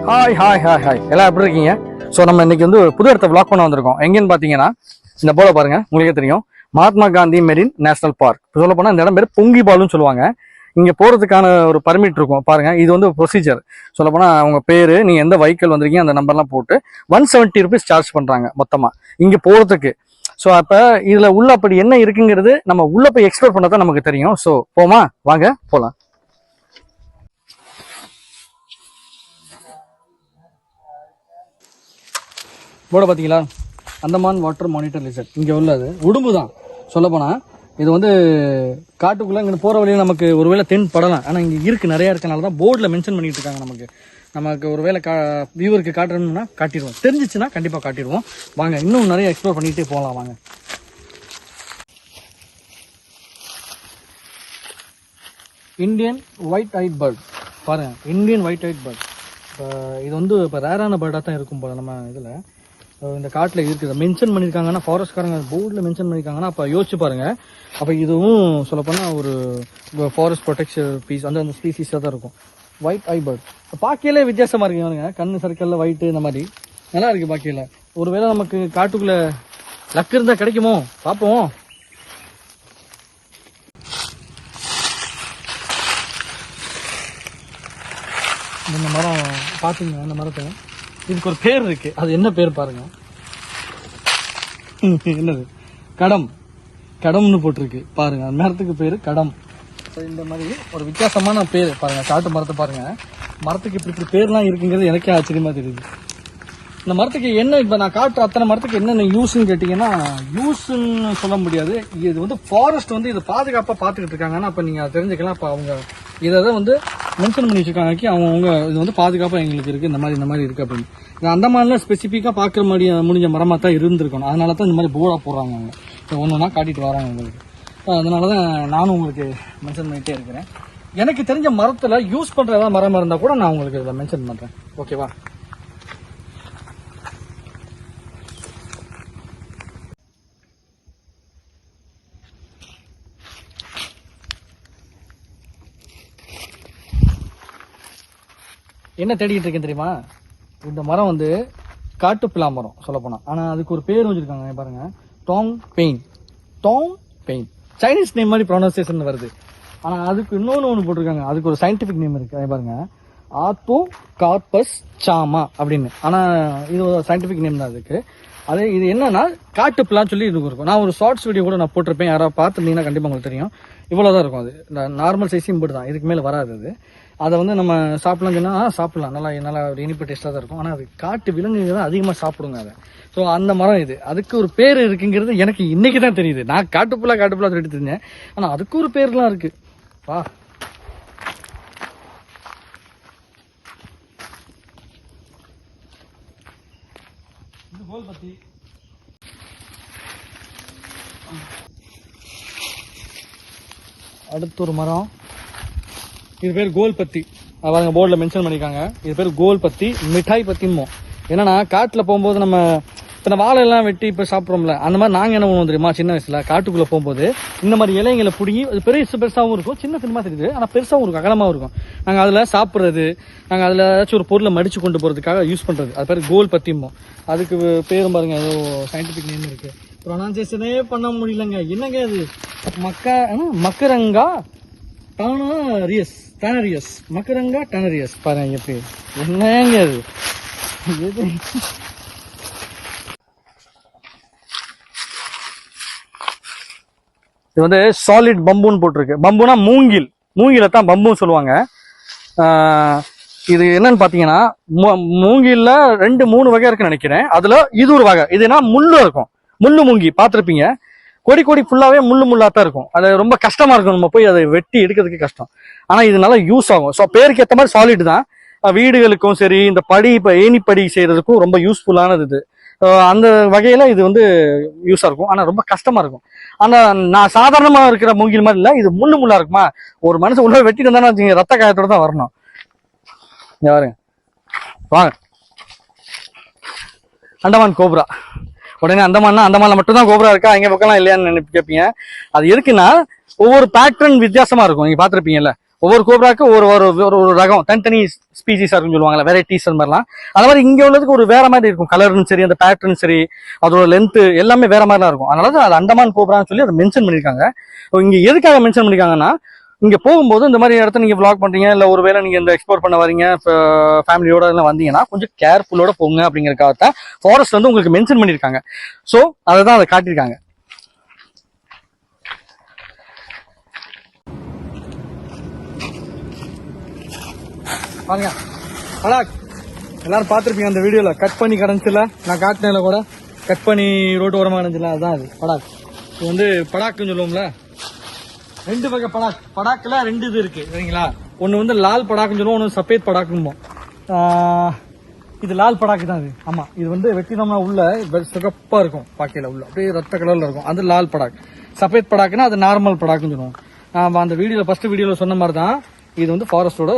Hi hi hi hi எல்லாம் எப்படி இருக்கீங்க? ஸோ நம்ம இன்னைக்கு வந்து புது இடத்த விளாக் பண்ண வந்திருக்கோம். எங்கேன்னு பார்த்தீங்கன்னா இந்த போல பாருங்க, உங்களுக்கே தெரியும், Mahatma Gandhi marine national park. சொல்ல போனால் இந்த இடம் பேர் பொங்கிபாலுன்னு சொல்லுவாங்க. இங்கே போகிறதுக்கான ஒரு பர்மிட் இருக்கும் பாருங்க. இது வந்து ப்ரொசீஜர். சொல்ல போனால் அவங்க பேர், நீங்கள் எந்த வெஹிக்கிள் வந்திருக்கீங்க அந்த நம்பர்லாம் போட்டு 170 rupees சார்ஜ் பண்ணுறாங்க மொத்தமாக இங்கே போகிறதுக்கு. ஸோ அப்போ இதில் உள்ள அப்படி என்ன இருக்குங்கிறது நம்ம உள்ள போய் எக்ஸ்ப்ளோர் பண்ண தான் நமக்கு தெரியும். ஸோ போமா, வாங்க போகலாம். போட பார்த்தீங்களா, அந்தமான் வாட்டர் மானிட்டர் லிசர்ட். இங்கே உள்ளது உடும்பு தான். சொல்லப்போனால் இது வந்து காட்டுக்குள்ளே இங்கே போகிற வழியில் நமக்கு ஒருவேளை தென்படலாம். ஆனால் இங்கே இருக்குது, நிறையா இருக்கனால தான் போர்டில் மென்ஷன் பண்ணிட்டு இருக்காங்க. நமக்கு ஒருவேளை வியூவருக்கு காட்டணும்னா காட்டிடுவோம், தெரிஞ்சிச்சுன்னா கண்டிப்பாக காட்டிடுவோம். வாங்க இன்னும் நிறைய எக்ஸ்ப்ளோர் பண்ணிகிட்டே போகலாம் வாங்க. இந்தியன் ஒயிட் ஐட் பேர்ட் பாருங்கள், இந்தியன் ஒயிட் ஐட் பேர்ட். இப்போ இது வந்து இப்போ ரேரான பேர்டாக தான் இருக்கும் போல நம்ம இதில் இந்த காட்டில் இருக்குது. மென்ஷன் பண்ணியிருக்காங்கன்னா ஃபாரஸ்ட்காரங்க போர்டில் மென்ஷன் பண்ணியிருக்காங்கன்னா அப்போ யோசிச்சு பாருங்கள். அப்போ இதுவும் சொல்லப்போனால் ஒரு ஃபாரஸ்ட் ப்ரொடெக்ஷன் பீஸ் அந்த ஸ்பீசிஸாக தான் இருக்கும். ஒயிட் ஐ பேர்ட் பார்க்கையிலே வித்தியாசமாக இருக்குங்க. கண்ணு சர்க்கிளில் ஒயிட்டு இந்த மாதிரி நல்லா இருக்குது பார்க்கையில். ஒருவேளை நமக்கு காட்டுக்குள்ளே லக் இருந்தால் கிடைக்குமோ பார்ப்போம். இந்த மரம் பார்த்தீங்க, அந்த மரத்தை இதுக்கு ஒரு பேர் இருக்கு. அது என்ன பேர் பாருங்க, என்னது கடம், கடம்னு போட்டிருக்கு பாருங்க. அந்த மரத்துக்கு பேரு கடம். இந்த மாதிரி ஒரு வித்தியாசமான பேர் பாருங்க. காட்டு மரத்தை பாருங்க, மரத்துக்கு இப்படி பேர்லாம் இருக்குங்கிறது எனக்கே ஆச்சரியமா தெரியுது. இந்த மரத்துக்கு என்ன, இப்ப நான் காட்டுற அத்தனை மரத்துக்கு என்னென்ன யூஸ்ன்னு கேட்டீங்கன்னா, யூஸ்ன்னு சொல்ல முடியாது. இது வந்து ஃபாரஸ்ட் வந்து இதை பாதுகாப்பா பாத்துக்கிட்டு இருக்காங்கன்னா அப்ப நீங்க தெரிஞ்சுக்கலாம். அப்ப அவங்க இதை வந்து மென்ஷன் பண்ணி வச்சிருக்காங்க, அவங்க இது வந்து பாதுகாப்பா எங்களுக்கு இருக்கு, இந்த மாதிரி இருக்கு அப்படின்னு. இது அந்தமான்ல ஸ்பெசிஃபிக்கா பாக்குற முடிஞ்ச மரமா தான் இருந்திருக்கணும். அதனால தான் இந்த மாதிரி போர்டா போடுறாங்க. அவங்க ஒன்னொன்னா காட்டிட்டு வராங்க உங்களுக்கு. அதனாலதான் நானும் உங்களுக்கு மென்ஷன் பண்ணிட்டே இருக்கிறேன். எனக்கு தெரிஞ்ச மரத்துல யூஸ் பண்ற ஏதாவது மரம் இருந்தா கூட நான் உங்களுக்கு இதை மென்ஷன் பண்றேன். ஓகேவா? என்ன தேடிட்டு இருக்கேன் தெரியுமா? இந்த மரம் வந்து காட்டுப்பிலா மரம் சொல்ல போனா. ஆனா அதுக்கு ஒரு பேர் வச்சிருக்காங்க பாருங்க, tongue pain. Tongue pain Chinese name மாதிரி ப்ரொனன்சியேஷன் வருது. ஆனா அதுக்கு இன்னொன்னு போட்டிருக்காங்க, அதுக்கு ஒரு சயின்டிபிக் நேம் இருக்கு. பாருங்க, ஆத்தோ கார்பஸ் சாமா அப்படின்னு. ஆனா இது ஒரு சயின்டிபிக் நேம் தான் அதுக்கு. அது இது என்னன்னா காட்டுப்பிலான்னு சொல்லி இது இருக்கும். நான் ஒரு ஷார்ட்ஸ் வீடியோ கூட நான் போட்டிருப்பேன், யாராவது பார்த்துருந்தீங்கன்னா கண்டிப்பா உங்களுக்கு தெரியும். இவ்வளவுதான் இருக்கும். அது நார்மல் சைஸ் இம்புட் தான், இதுக்கு மேல வராது. அது அதை வந்து நம்ம சாப்பிடலாம் சொன்னா சாப்பிடலாம், நல்லா ஒரு இனிப்பு டேஸ்ட்டாக தான் இருக்கும். ஆனால் அது காட்டு விலங்குகள் தான் அதிகமாக சாப்பிடுங்க அதை. ஸோ அந்த மரம் இது, அதுக்கு ஒரு பேர் இருக்குங்கிறது எனக்கு இன்னைக்கு தான் தெரியுது. நான் காட்டுப்புலா சொல்லிட்டு தெரிஞ்சேன், ஆனால் அதுக்கு ஒரு பேர்லாம் இருக்கு. வா, கோல்பத்தி. அடுத்து ஒரு மரம், இது பேர் கோல்பத்தி. அவங்க போர்டில் மென்ஷன் பண்ணியிருக்காங்க. இது பேர் கோல்பத்தி, மிட்டாய் பத்திமோ. என்னன்னா காட்டில் போகும்போது நம்ம இப்போ வாழை எல்லாம் வெட்டி இப்போ சாப்பிட்றோம்ல, அந்த மாதிரி நாங்கள் என்ன பண்ணுவோம் தெரியுமா? சின்ன வயசுல காட்டுக்குள்ளே போகும்போது இந்த மாதிரி இலைங்களை பிடிங்கி, அது பெருசாகவும் இருக்கும், சின்னமாக தெரியுது, ஆனால் பெருசாகவும் இருக்கும், அகலமாகவும் இருக்கும். நாங்கள் அதில் சாப்பிட்றது, நாங்கள் அதில் ஏதாச்சும் ஒரு பொருளை மடிச்சு கொண்டு போகிறதுக்காக யூஸ் பண்ணுறது. அது பேர் கோல் பத்திமோ. அதுக்கு பேரும் பாருங்க, ஏதோ சயின்டிபிக் நேம் இருக்கு. ப்ரொனன்சியேஷனே பண்ண முடியலங்க. என்னங்க அது? மக்கரங்கா டனரியஸ், மக்கரங்கா டனரியஸ். பாருங்க எப்படி, என்னங்க அது? இது வந்து சாலிட் பம்புன்னு போட்டிருக்கு. பம்புனா மூங்கில தான் பம்புன்னு சொல்லுவாங்க. இது என்னன்னு பாத்தீங்கன்னா, மூங்கில்ல 2-3 வகை இருக்குன்னு நினைக்கிறேன். அதுல இது ஒரு வகை. இதுனா முள்ளு இருக்கும், முள்ளு மூங்கி பார்த்திருப்பீங்க. கொடி ஃபுல்லாவே முள்ளா தான் இருக்கும். அது ரொம்ப கஷ்டமா இருக்கும், நம்ம போய் அதை வெட்டி எடுக்கிறதுக்கு கஷ்டம். ஆனா இது நல்லா யூஸ் ஆகும். ஸோ பேருக்கு ஏற்ற மாதிரி சாலிட் தான். வீடுகளுக்கும் சரி, இந்த ஏணிப்படி செய்யறதுக்கும் ரொம்ப யூஸ்ஃபுல்லானது இது. அந்த வகையில இது வந்து யூஸா இருக்கும். ஆனா ரொம்ப கஷ்டமா இருக்கும். ஆனா நான் சாதாரணமா இருக்கிற மூங்கில் மாதிரி இல்ல, இது முள்ளா இருக்குமா, ஒரு மனுஷன் உள்ள வெட்டிட்டு இருந்தாலும் ரத்த காயத்தோட தான் வரணும். பாருங்க, வாங்க, அண்டமான் கோப்ரா. உடனே அந்தமான்ல மட்டும்தான் கோபுரா இருக்கா, எங்க பக்கம்லாம் இல்லையான்னு கேட்பீங்க. அது எதுக்குன்னா, ஒவ்வொரு பேட்டர்ன் வித்தியாசமா இருக்கும், நீங்க பாத்திருப்பீங்கல்ல. ஒவ்வொரு கோப்ராக்கு ஒரு ஒரு ரகம் தனித்தனி ஸ்பீசிஸா இருக்குன்னு சொல்லுவாங்கல்ல, வெரைட்டிஸ் அந்த மாதிரிலாம். அந்த மாதிரி இங்க உள்ளதுக்கு ஒரு வேற மாதிரி இருக்கும், கலரும் சரி, அந்த பேட்டர்ன் சரி, அதோட லென்த் எல்லாமே வேற மாதிரிலாம் இருக்கும். அதனால அது அண்டமான் கோப்ரான்னு சொல்லி அதை மென்ஷன் பண்ணிருக்காங்க. இங்க எதுக்காக மென்ஷன் பண்ணிருக்காங்கன்னா, இங்க போகும்போது இந்த மாதிரி இடத்த நீங்க vlog பண்றீங்க, இல்ல ஒருவேளை நீங்க இந்த எக்ஸ்ப்ளோர் பண்ண வரீங்க, ஃபேமிலியோட எல்லாம் வந்தீங்கன்னா கொஞ்சம் கேர்ஃபுல்லோட போங்க அப்படிங்கறதுக்காக ஃபாரஸ்ட் வந்து உங்களுக்கு மென்ஷன் பண்ணிருக்காங்க. சோ அதை தான் காட்டியிருக்காங்க. பாருங்க படாக், எல்லாரும் பாத்திருப்பீங்க அந்த வீடியோல, கட் பண்ணி கிடந்துச்சுல, நான் காட்டினேன்ல கூட, கட் பண்ணி ரோட்டு ஓரமா கிடந்துச்சுல, அதுதான் அது படாக். இது வந்து படாக்குன்னு சொல்லுவோம்ல, 2 வகை படாக். படாக்குல 2 இது இருக்கு சரிங்களா. ஒன்னு வந்து லால் படாக்குன்னு சொல்லுவோம், ஒன்னு சஃபேத் படாக்குன்னு. இது லால் படாக்கு தான் இது. ஆமா, இது வந்து வெட்டினோம்னா உள்ள சிகப்பா இருக்கும், பாக்கையில உள்ள அப்படியே ரத்த கலர்ல இருக்கும், அது லால் படாக். சஃபேத் படாக்குன்னா அது நார்மல் படாக்குன்னு சொல்லுவோம். நான் அந்த வீடியோல ஃபர்ஸ்ட் வீடியோல சொன்ன மாதிரி தான், இது வந்து ஃபாரஸ்டோட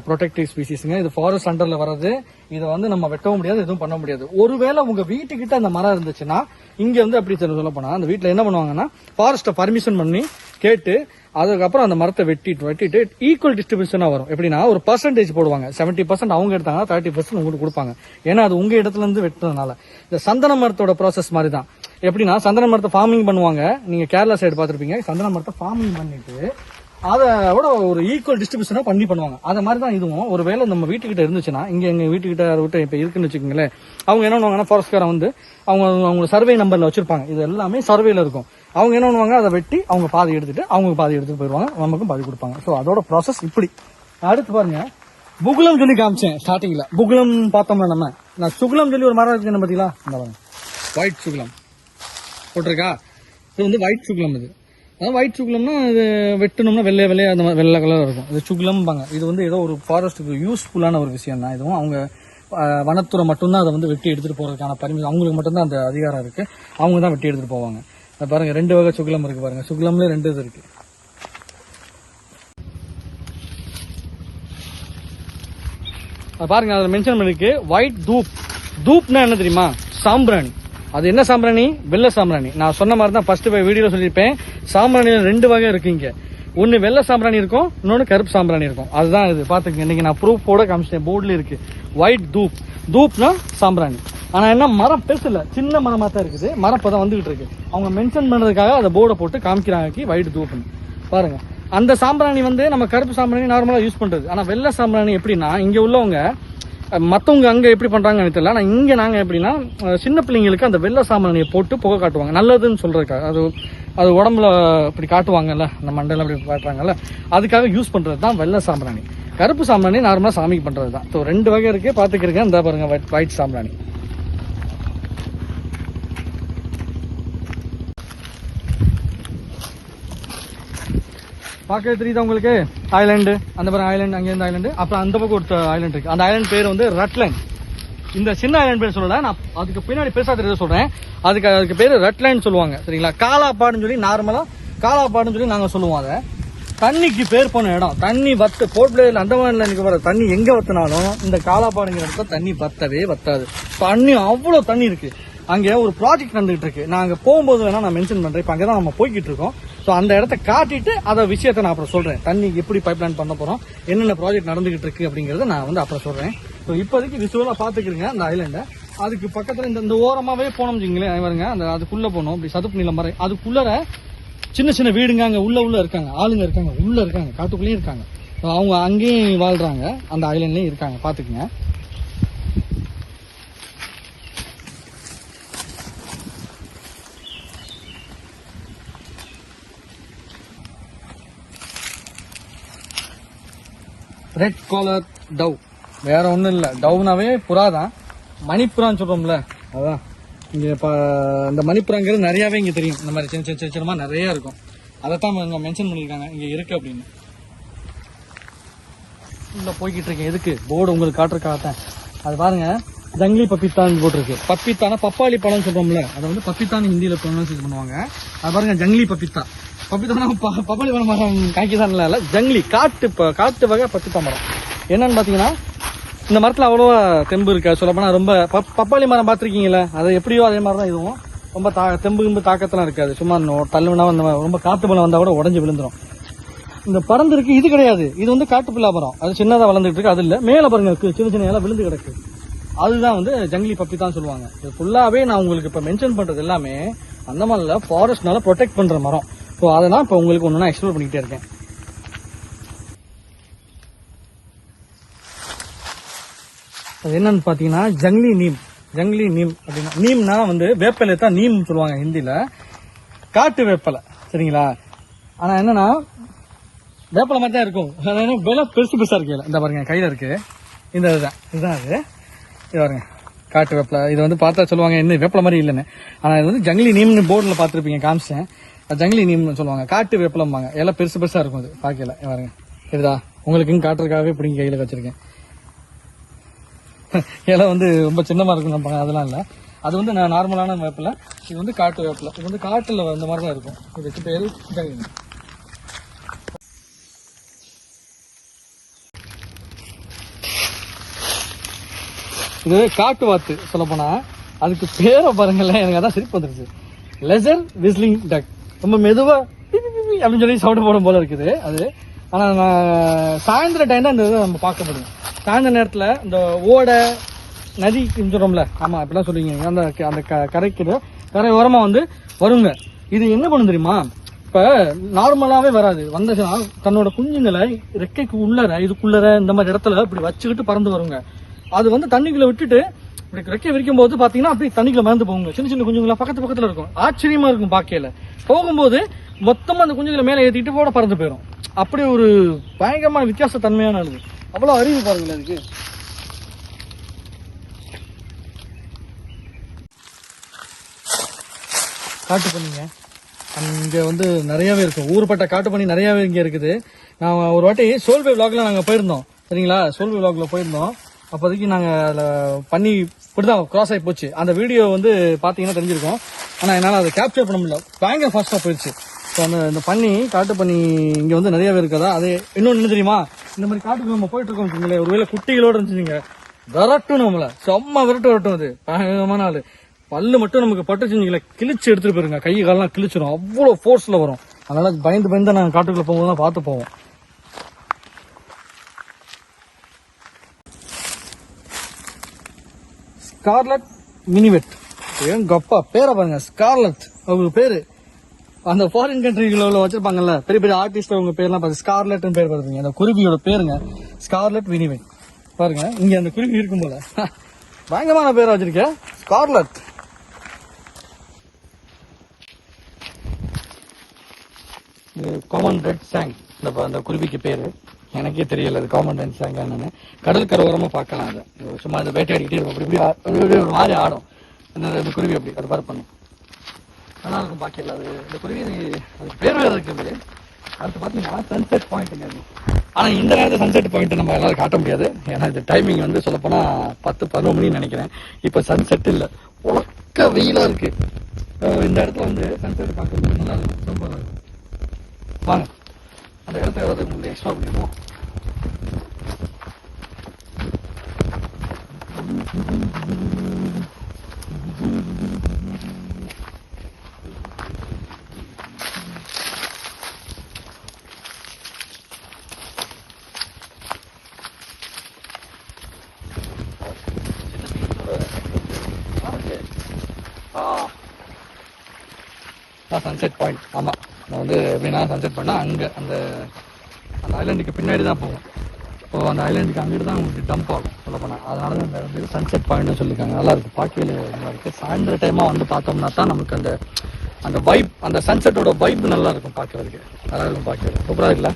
ப்ரொடெக்டிவ் ஸ்பீசிஸ்ங்க. இது ஃபாரஸ்ட் அண்டர்ல வர்றது. இதை வந்து நம்ம வெட்டவும் முடியாது, எதுவும் பண்ண முடியாது. ஒருவேளை உங்க வீட்டுக்கிட்ட அந்த மரம் இருந்துச்சுன்னா, இங்க வந்து அப்படி சொல்ல போனா அந்த வீட்டுல என்ன பண்ணுவாங்கன்னா, ஃபாரஸ்ட்டை பர்மிஷன் பண்ணி கேட்டு அதுக்கப்புறம் அந்த மரத்தை வெட்டிட்டு ஈக்குவல் டிஸ்ட்ரிபியூஷனா வரும். எப்படின்னா ஒரு பர்சன்டேஜ் போடுவாங்க, 70% அவங்க எடுத்தாங்க, 30% உங்களுக்கு கொடுப்பாங்க. ஏன்னா அது உங்க இடத்துல இருந்து வெட்டுறதுனால. இந்த சந்தன மரத்தோட ப்ராசஸ் மாதிரி தான். எப்படின்னா சந்தன மரத்தை ஃபார்மிங் பண்ணுவாங்க, நீங்க கேரளா சைடு பாத்திருப்பீங்க. சந்தன மரத்தை ஃபார்மிங் பண்ணிட்டு அதோட ஒரு ஈக்குவல் டிஸ்ட்ரிபியூஷனா பண்ணி பண்ணுவாங்க. அந்த மாதிரி தான் இதுவும். ஒருவேளை நம்ம வீட்டுக்கிட்ட இருந்துச்சுன்னா, இங்க எங்க வீட்டுக்கிட்ட விட்டு இப்ப இருக்குன்னு வச்சுக்கோங்களேன், அவங்க என்ன பண்ணுவாங்கன்னா, ஃபாரஸ்ட்காரன் வந்து அவங்க சர்வே நம்பர்ல வச்சிருப்பாங்க, இது எல்லாமே சர்வேல இருக்கும். அவங்க என்ன பண்ணுவாங்க, அதை வெட்டி அவங்க பாதி எடுத்துட்டு அவங்க பாதி எடுத்துட்டு போயிருவாங்க, நமக்கும் பாதி கொடுப்பாங்க. ஸோ அதோட ப்ராசஸ் இப்படி. அடுத்து பாருங்க, புகுலம் சொல்லி காமிச்சேன் ஸ்டார்டிங்ல. புகுலம் பார்த்தோம்னா நான் சுகுலம் சொல்லி ஒரு மரம் இருக்கு பாத்தீங்களா, இந்த பாருங்க, ஒயிட் சுகுலம் போட்டிருக்கா. இது வந்து ஒயிட் சுகுலம். இது அதாவது ஒயிட் சுகுலம்னா இது வெட்டணும்னா வெள்ளை அந்த மாதிரி வெள்ளை கலர் இருக்கும், இது சுகுலம்பாங்க. இது வந்து ஏதோ ஒரு ஃபாரஸ்ட்டுக்கு யூஸ்ஃபுல்லான ஒரு விஷயம் தான். இதுவும் அவங்க வனத்துறை மட்டும்தான் அதை வந்து வெட்டி எடுத்துட்டு போறதுக்கான பரிமிஷன், அவங்களுக்கு மட்டும்தான் அந்த அதிகாரம் இருக்கு, அவங்க தான் வெட்டி எடுத்துட்டு போவாங்க. பாருங்க 2 வகை சுகுலம் இருக்கு பாருங்க, சுகுலம்ல 2 இது இருக்கு. பாருங்க அதுல மென்ஷன் பண்ணிருக்கு ஒயிட் தூப். தூப்னா என்ன தெரியுமா, சாம்பிராணி. அது என்ன சாம்பிராணி, வெள்ளை சாம்பிராணி. நான் சொன்ன மாதிரி தான் ஃபர்ஸ்ட் வீடியோல சொல்லியிருப்பேன், சாம்பிராணியில 2 வகை இருக்கு இங்க. ஒன்னு வெள்ளை சாம்பிராணி இருக்கும், இன்னொன்னு கருப்பு சாம்பிராணி இருக்கும். அதுதான் இது பாத்துக்கங்க, இன்னைக்கு நான் ப்ரூஃபோட காமிச்சிட்டேன், போர்டுல இருக்கு ஒயிட் தூப். தூப்னா சாம்பிராணி. ஆனா என்ன, மரம் பெருசு இல்ல, சின்ன மரமா தான் இருக்குது. மரம் இப்பதான் வந்துகிட்டு இருக்கு, அவங்க மென்ஷன் பண்றதுக்காக அதை போர்டை போட்டு காமிக்கிறாங்க ஒயிட் தூப்னு. பாருங்க அந்த சாம்பிராணி வந்து நம்ம கருப்பு சாம்பிராணி நார்மலா யூஸ் பண்றது. ஆனா வெள்ளை சாம்பிராணி எப்படின்னா, இங்க உள்ளவங்க மற்றவங்க அங்கே எப்படி பண்ணுறாங்கன்னு தெரியல, ஆனால் இங்கே நாங்கள் எப்படின்னா சின்ன பிள்ளைங்களுக்கு அந்த வெள்ளை சாம்பிராணியை போட்டு புகை காட்டுவாங்க, நல்லதுன்னு சொல்கிறதுக்காக. அது உடம்புல இப்படி காட்டுவாங்கல்ல, அந்த மண்டலம் அப்படி காட்டுறாங்கல்ல, அதுக்காக யூஸ் பண்ணுறது தான் வெள்ளை சாம்பிராணி. கருப்பு சாம்பிராணி நார்மலாக சாமிக்கு பண்ணுறது தான். ஸோ 2 வகை இருக்குது, பார்த்துக்கிறேன். இந்த பாருங்க ஒயிட் சாம்பிராணி. பார்க்க தெரியுதா உங்களுக்கு, ஐலாண்டு, அந்த பக்கம் ஐலாண்டு, அங்கேருந்து ஐலாண்டு, அப்புறம் அந்த பக்கம் ஒரு ஐலாண்ட் இருக்கு. அந்த ஐலாண்ட் பேர் வந்து ரட்லேண்ட். இந்த சின்ன ஐலாண்ட் பேர் சொல்லல, நான் அதுக்கு பின்னாடி பெருசா தெரியாத சொல்றேன். அதுக்கு பேர் ரட்லேண்ட் சொல்லுவாங்க சரிங்களா. காலாப்பாடுன்னு சொல்லி நார்மலா காலாப்பாடுன்னு சொல்லி நாங்க சொல்லுவோம். அதை தண்ணிக்கு பேர் போன இடம். தண்ணி வத்து போர்ட் பிளேயர்ல அந்தமான்ல எனக்கு வர தண்ணி எங்க வத்தினாலும் இந்த காலாப்பாடுங்கிற இடத்துல தண்ணி வத்தவே வத்தாது. தண்ணி அவ்வளவு தண்ணி இருக்கு. அங்கே ஒரு ப்ராஜெக்ட் நடந்துகிட்டு இருக்கு, நான் அங்கே போகும்போது வேணா நான் மென்ஷன் பண்றேன். இப்போ அங்கே தான் நம்ம போய்கிட்டு இருக்கோம். ஸோ அந்த இடத்த காட்டிட்டு அதை விஷயத்த நான் அப்புறம் சொல்றேன். தண்ணி எப்படி பைப் லைன் பண்ண போறோம், என்னென்ன ப்ராஜெக்ட் நடந்துகிட்டு இருக்கு அப்படிங்கறத நான் வந்து அப்புறம் சொல்றேன். ஸோ இப்போதைக்கு விசுவலா பாத்துக்கிறீங்க அந்த ஐலாண்டை. அதுக்கு பக்கத்துல இந்த ஓரமாவே போனோம் வச்சுங்களேன், வருங்க அந்த அதுக்குள்ள போனோம், அப்படி சதுப்பு நிலம் மாதிரி. அதுக்குள்ள சின்ன சின்ன வீடுங்க அங்க உள்ள இருக்காங்க, ஆளுங்க இருக்காங்க, உள்ள இருக்காங்க, காட்டுக்குள்ளேயும் இருக்காங்க. அவங்க அங்கேயும் வாழ்றாங்க, அந்த ஐலாண்ட்லயும் இருக்காங்க, பாத்துக்குங்க. ரெட் காலர் டவ், வேற ஒண்ணும் இல்ல. டவ்னாவே புறா தான், மணிப்புறான்னு சொல்றோம்ல, அதான். இங்க இந்த மணிப்புறாங்கிறது நிறையவே இங்க தெரியும். இந்த மாதிரி சின்ன சின்னமா நிறைய இருக்கும். அதைத்தான் இங்க மென்ஷன் பண்ணிருக்காங்க இங்க இருக்கு அப்படின்னு. உள்ள போய்கிட்டு இருக்கேன், எதுக்கு போர்டு உங்களுக்கு காட்டுறதுக்காகத்தான். அது பாருங்க, ஜங்லி பப்பித்தான் போட்டிருக்கு. பப்பித்தானா பப்பாளி பழம் சொல்றோம்ல, அதை வந்து பப்பித்தான் ஹிந்தியில ப்ரொனவுன்ஸ் பண்ணுவாங்க. அது பாருங்க ஜங்லி பப்பித்தா. பப்பித்தானா பப்பாளி பழம் மரம் காய்க்குதான் இல்ல, ஜங்லி காட்டு வகை பப்பித்தா மரம். என்னன்னு பாத்தீங்கன்னா, இந்த மரத்துல அவ்வளவா தெம்பு இருக்கா சொல்ல போனா. ரொம்ப பப்பாளி மரம் பாத்திருக்கீங்களா, அது எப்படியோ அதே மாதிரிதான் இதுவும். ரொம்ப தெம்பு தாக்கத்தெல்லாம் இருக்காது. சும்மா தள்ளுனா ரொம்ப காத்து பலம் வந்தா கூட உடஞ்சி விழுந்துரும். இந்த பறந்து இருக்கு இது கிடையாது, இது வந்து காட்டு பில்லாமரம். அது சின்னதாக வளர்ந்துட்டு இருக்கு. அது இல்லை, மேலே பாருங்க சின்ன சின்ன இலை விழுந்து கிடக்கு. அதுதான் வந்து ஜங்கிலி பப்பி தான் சொல்லுவாங்க. இது ஃபுல்லாவே நான் உங்களுக்கு இப்ப மென்ஷன் பண்றது எல்லாமே அந்த மாதிரில ஃபாரஸ்ட்னால ப்ரொடெக்ட் பண்ற மரம். ஸோ அதெல்லாம் இப்போ உங்களுக்கு ஒன்று நான் எக்ஸ்ப்ளோர் பண்ணிக்கிட்டே இருக்கேன். அது என்னன்னு பாத்தீங்கன்னா ஜங்லி நீம். ஜங்லி நீம் அப்படின்னா, நீம்னா வந்து வேப்பலை தான் நீம் சொல்லுவாங்க ஹிந்தியில, காட்டு வேப்பலை. சரிங்களா? ஆனா என்னன்னா வேப்பலை மாதிரி தான் இருக்கும். விலை பெருசு பெருசா இருக்கு. இந்த பாருங்க கையில இருக்கு, இந்த இதுதான் அது. இது பாருங்க காட்டு வேப்பலை. இது வந்து பார்த்தா சொல்லுவாங்க என்ன வேப்பலை மாதிரி இல்லைன்னு. ஆனா இது வந்து ஜங்லி நீம்னு போர்டில் பார்த்துருப்பீங்க, காமிச்சேன். ஜங்லி நீம்னு சொல்லுவாங்க, காட்டு வேப்பலம்பாங்க. எல்லாம் பெருசு பெருசா இருக்கும். அது பார்க்கல பாருங்க. இதுதா உங்களுக்கு காட்டுறதுக்காகவே இப்படி கையில வச்சிருக்கேன். இலை வந்து ரொம்ப சின்னமா இருக்கும், அதெல்லாம் இல்லை. அது வந்து நான் நார்மலான வேப்பிலை. இது வந்து காட்டு வேப்பிலை. இது வந்து காட்டுல இந்த மாதிரி தான் இருக்கும். இதுக்கு பேரு ஜங்லி. இது காட்டு வாத்து சொல்ல போனா. அதுக்கு பேரை பாருங்களேன், எனக்கு அதான் சிரிப்பு வந்துருச்சு. லெசர் விஸ்லிங் டக். ரொம்ப மெதுவா அப்படின்னு சொல்லி சவுண்ட் போடும் போல இருக்குது அது. ஆனா சாயந்தர டைம் தான் இந்த இதை நம்ம பார்க்க முடியும். சாயந்தர நேரத்துல இந்த ஓடை நதி சொல்றோம்ல, ஆமா அப்படிலாம் சொல்லுவீங்க, அந்த அந்த கரை ஓரமா வந்து வருங்க. இது என்ன பண்ணும் தெரியுமா? இப்ப நார்மலாவே வராது, வந்துச்சுன்னா தன்னோட குஞ்சுங்களை ரெக்கைக்கு உள்ளர இதுக்குள்ளர இந்த மாதிரி இடத்துல இப்படி வச்சுக்கிட்டு பறந்து வருங்க. அது வந்து தண்ணிக்குள்ள விட்டுட்டு இப்படி ரெக்கை விரிக்கும் போது பாத்தீங்கன்னா அப்படி தண்ணிக்குள்ள மறந்து போகுங்க. சின்ன சின்ன குஞ்சுங்களா பக்கத்துல இருக்கும். ஆச்சரியமா இருக்கும் பாக்கையில. போகும்போது மொத்தமா அந்த குஞ்சுகளை மேலே ஏற்றிட்டு போட பறந்து போயிடும். அப்படி ஒரு பயங்கரமான வித்தியாச தன்மையானது. அவ்வளவு அறிவு பாருங்களேன் அதுக்கு. காட்டு பண்ணிங்க அங்க வந்து நிறையவே இருக்கும். ஊர்பட்ட காட்டு பண்ணி நிறையவே இங்க இருக்குது. நான் ஒரு வாட்டி சோல்வே விளாக்ல நாங்க போயிருந்தோம். சரிங்களா? சோல்வே விளாக்ல போயிருந்தோம். அப்போதைக்கு நாங்க அதுல பண்ணி இப்படிதான் கிராஸ் ஆகி போச்சு. அந்த வீடியோ வந்து பாத்தீங்கன்னா தெரிஞ்சிருக்கும். ஆனா என்னால அதை கேப்சர் பண்ண முடியல, பயங்கர ஃபாஸ்டா போயிடுச்சு. ஸோ இந்த பண்ணி காட்டு பண்ணி இங்க வந்து நிறையவே இருக்காதா. அது இன்னொன்னு என்ன தெரியுமா? இந்த மாதிரி காட்டுக்கு நம்ம போயிட்டு இருக்கோம் வச்சுங்களேன், ஒருவேளை குட்டிகளோட இருந்துச்சுங்க விரட்டும், நம்மள செம்ம வரட்டும். அது பயங்கரமான ஆளு. பல்லு மட்டும் நமக்கு பட்டுச்சுங்களே கிழிச்சு எடுத்துட்டு போயிருங்க, கை காலெல்லாம் கிழிச்சிடும், அவ்வளவு ஃபோர்ஸ்ல வரும். அதனால பயந்து நாங்க காட்டுக்குள்ள போகும்போது தான் பார்த்து போவோம். ஸ்கார்லட் மினிவெட். கப்பா பேரை பாருங்க, ஸ்கார்லட் அவங்க பேரு. அந்த ஃபாரின் கண்ட்ரிகள வச்சிருப்பாங்கல்ல பெரிய பெரிய ஆர்டிஸ்ட், அவங்க பேர்லாம் பார்த்து ஸ்கார்லட்னு பேர் பார்த்துருப்பீங்க. அந்த குருவியோட பேருங்க ஸ்கார்லட் மினிவெட். பாருங்க இங்க அந்த குருவி இருக்கும் போல பயங்கரமான பேரை வச்சிருக்கேன், ஸ்கார்லட். காமன் ரெட் சாங் அந்த குருவிக்கு பேரு. எனக்கே தெரியல அது காமன் ரெட் சாங் என்னன்னு. கடற்கரை ஓரமா பார்க்கலாம். அதை சும்மா அந்த வேட்டையாடிக்கிட்டே இருக்கும், அப்படி ஒரு மாதிரி ஆடும் அந்த குருவி. அப்படி அது பாரு பண்ணும், நல்லா இருக்கும் பார்க்கல. அது இந்த குருவி அது பேர் வேறு இருக்குது. அடுத்து பார்த்தீங்கன்னா சன்செட் பாயிண்ட் இருக்கும். ஆனால் இந்த நேரத்தில் சன்செட் பாயிண்ட் நம்ம எல்லாரும் காட்ட முடியாது. ஏன்னா இந்த டைமிங் வந்து சொல்லப்போனால் 10-11 மணின்னு நினைக்கிறேன். இப்போ சன்செட் இல்லை, உலக்க வெயிலாக இருக்கு. இந்த இடத்துல வந்து சன்செட் பார்க்கறது நல்லா இருக்கும், ரொம்ப நல்லா இருக்கும். வாங்க அந்த இடத்துல ஏதாவது உங்களுக்கு எக்ஸ்ட்ரா பண்ணிடுவோம். Sunset point. ஆமாம், நான் வந்து எப்படின்னா சன்செட் பண்ணால் அங்கே அந்த ஐலாண்டுக்கு பின்னாடி தான் போவோம். ஸோ அந்த ஐலாண்டுக்கு அங்கிட்டு தான் உங்களுக்கு டம்ப் ஆகும் சொல்ல போனால். அதனால தான் இந்த வந்து சன்செட் பாயிண்ட்னு சொல்லியிருக்காங்க. நல்லா இருக்குது, பார்க்கவே நல்லா இருக்குது. சாயந்தர டைமாக வந்து பார்த்தோம்னா தான் நமக்கு அந்த வைப், அந்த சன்செட்டோட வைப் நல்லா இருக்கும் பார்க்கறதுக்கு. நல்லா இருக்கும் பார்க்கறது, சூப்பராக இல்லை?